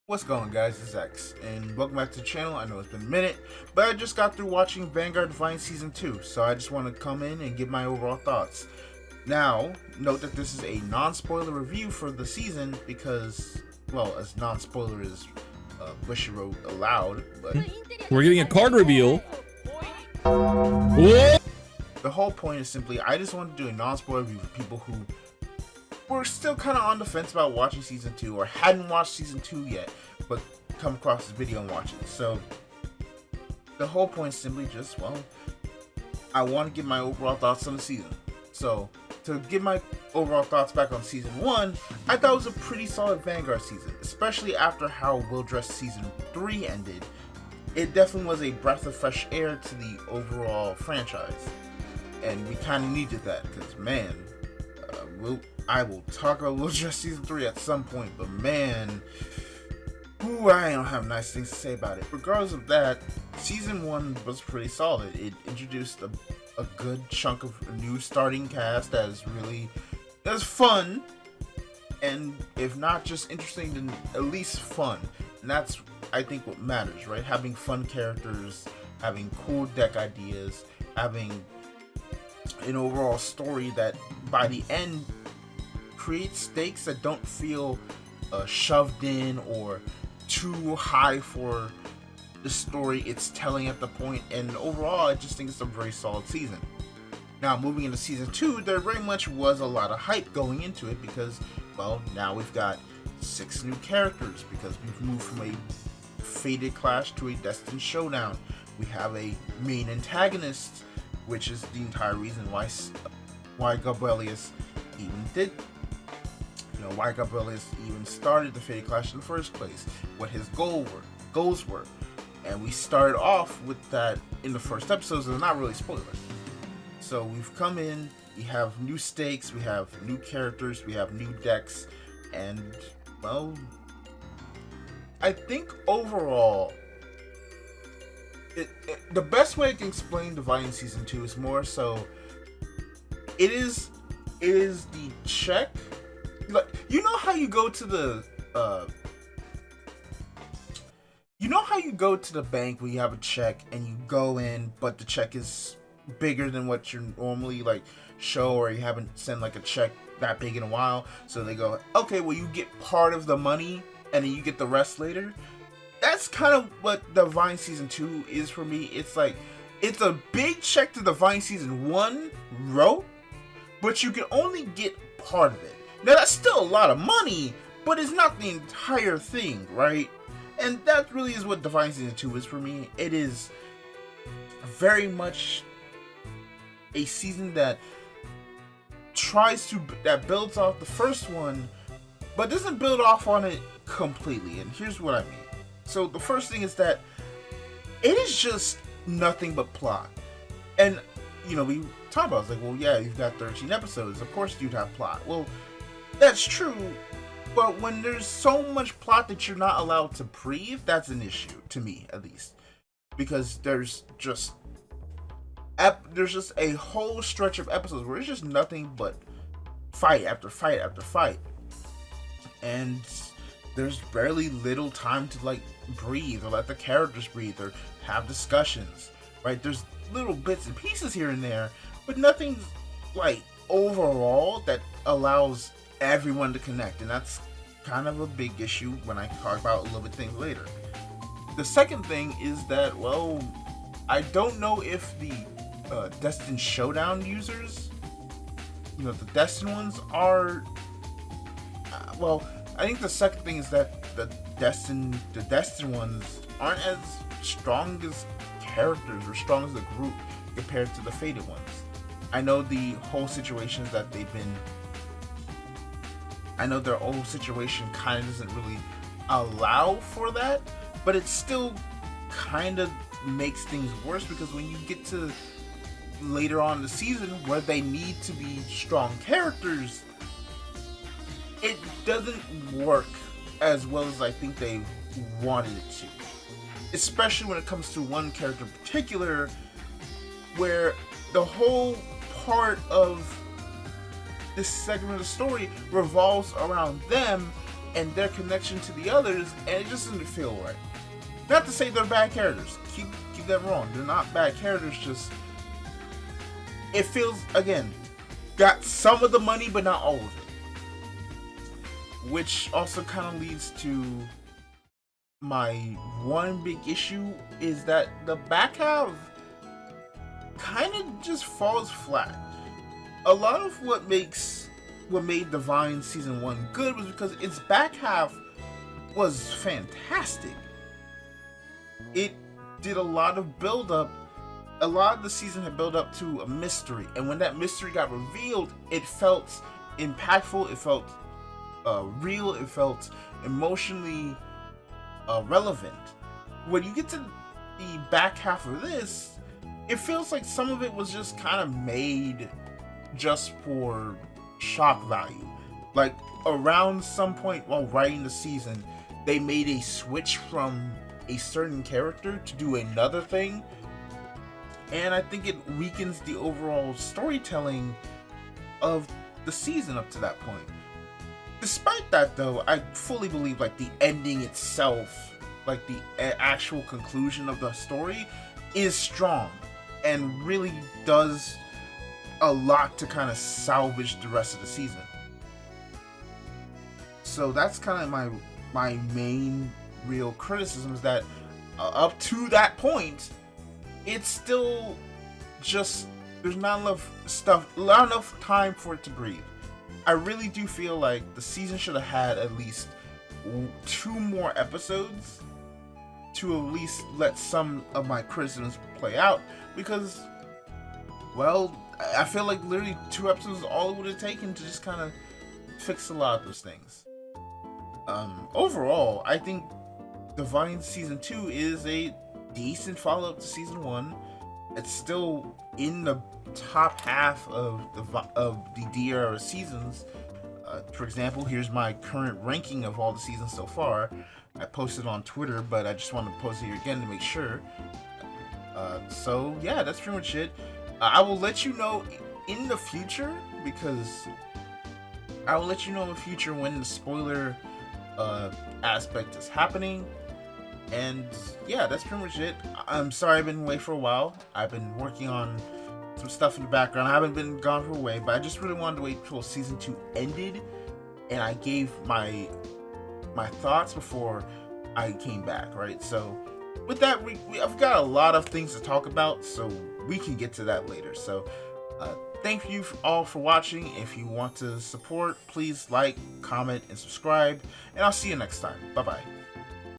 What's going on, guys? It's X, and welcome back to the channel. I know it's been a minute, but I just got through watching Vanguard DivineZ Season 2, so I just want to come in and give my overall thoughts. Now, note that this is a non-spoiler review for the season because, well, as non-spoiler as Bushiroad allowed, but we're getting a card reveal. What? The whole point is simply, I just want to do a non-spoiler review for people who were still kind of on the fence about watching Season 2 or hadn't watched Season 2 yet, but come across this video and watch it. So, the whole point is simply just, well, I want to give my overall thoughts on the season. So, to give my overall thoughts back on Season 1, I thought it was a pretty solid Vanguard season, especially after how well-dressed Season 3 ended. It definitely was a breath of fresh air to the overall franchise, and we kind of needed that, because man, I will talk about well-dressed Season 3 at some point, but man, I don't have nice things to say about it. Regardless of that, Season 1 was pretty solid. It introduced a good chunk of a new starting cast that is fun, and if not just interesting, then at least fun. And that's, I think, what matters, right? Having fun characters, having cool deck ideas, having an overall story that by the end creates stakes that don't feel shoved in or too high for the story it's telling at the point. And overall, I just think it's a very solid season. Now, moving into Season 2, there very much was a lot of hype going into it because, well, now we've got 6 new characters because we've moved from a Fated Clash to a Destined Showdown. We have a main antagonist, which is the entire reason why Gabrielius even did, why Gabrielius even started the Fated Clash in the first place, what his goals were. And we started off with that in the first episode, so it's not really spoilers. So we've come in, we have new stakes, we have new characters, we have new decks, and, well, I think overall, the best way I can explain DivineZ Season 2 is more so, it is the check. Like, you know how you go to the bank when you have a check and you go in, but the check is bigger than what you normally like show, or you haven't sent like a check that big in a while, so they go, okay, well, you get part of the money and then you get the rest later. That's kind of what DivineZ Season 2 is for me. It's like, it's a big check to DivineZ Season 1 wrote, but you can only get part of it. Now, that's still a lot of money, but it's not the entire thing, right? And that really is what DivineZ Season 2 is for me. It is very much a season that builds off the first one, but doesn't build off on it completely. And here's what I mean. So the first thing is that it is just nothing but plot. And, we talked about it. It's like, well, yeah, you've got 13 episodes. Of course you'd have plot. Well, that's true, but when there's so much plot that you're not allowed to breathe, that's an issue, to me, at least. Because there's just a whole stretch of episodes where it's just nothing but fight after fight after fight. And there's barely little time to, like, breathe or let the characters breathe or have discussions, right? There's little bits and pieces here and there, but nothing's, like, overall that allows everyone to connect, and that's kind of a big issue when I talk about a little bit things later. The second thing is that, well, I don't know if the Destined Showdown users, the Destined ones are, I think the second thing is that the Destined ones aren't as strong as characters or strong as a group compared to the Fated ones. I know the whole situations that their whole situation kind of doesn't really allow for that, but it still kind of makes things worse because when you get to later on in the season where they need to be strong characters, it doesn't work as well as I think they wanted it to. Especially when it comes to one character in particular, where the whole part of this segment of the story revolves around them, and their connection to the others, and it just doesn't feel right. Not to say they're bad characters. Keep that wrong. They're not bad characters. Just it feels, again, got some of the money but not all of it, which also kind of leads to my one big issue is that the back half kind of just falls flat. A lot of what made Divine Season 1 good was because its back half was fantastic. It did a lot of build up. A lot of the season had built up to a mystery, and when that mystery got revealed, it felt impactful, it felt real, it felt emotionally relevant. When you get to the back half of this, it feels like some of it was just kind of made just for shock value. Like around some point while writing the season, they made a switch from a certain character to do another thing, and I think it weakens the overall storytelling of the season up to that point. Despite that, though, I fully believe like the ending itself, like the actual conclusion of the story, is strong and really does a lot to kind of salvage the rest of the season. So that's kind of my main real criticism, is that up to that point, it's still just, there's not enough time for it to breathe. I really do feel like the season should have had at least 2 more episodes to at least let some of my criticisms play out, because, well, I feel like literally 2 episodes is all it would have taken to just kind of fix a lot of those things. Overall, I think Divine Season 2 is a decent follow-up to Season 1. It's still in the top half of the D-era seasons. For example, here's my current ranking of all the seasons so far. I posted on Twitter, but I just want to post it here again to make sure. So yeah, that's pretty much it. I will let you know in the future, because I will let you know in the future when the spoiler aspect is happening. And yeah, that's pretty much it. I'm sorry I've been away for a while. I've been working on some stuff in the background. I haven't been gone for a way, but I just really wanted to wait till Season 2 ended, and I gave my thoughts before I came back, right? So with that, I've got a lot of things to talk about, so we can get to that later. So thank you all for watching. If you want to support, please like, comment, and subscribe, and I'll see you next time. Bye bye.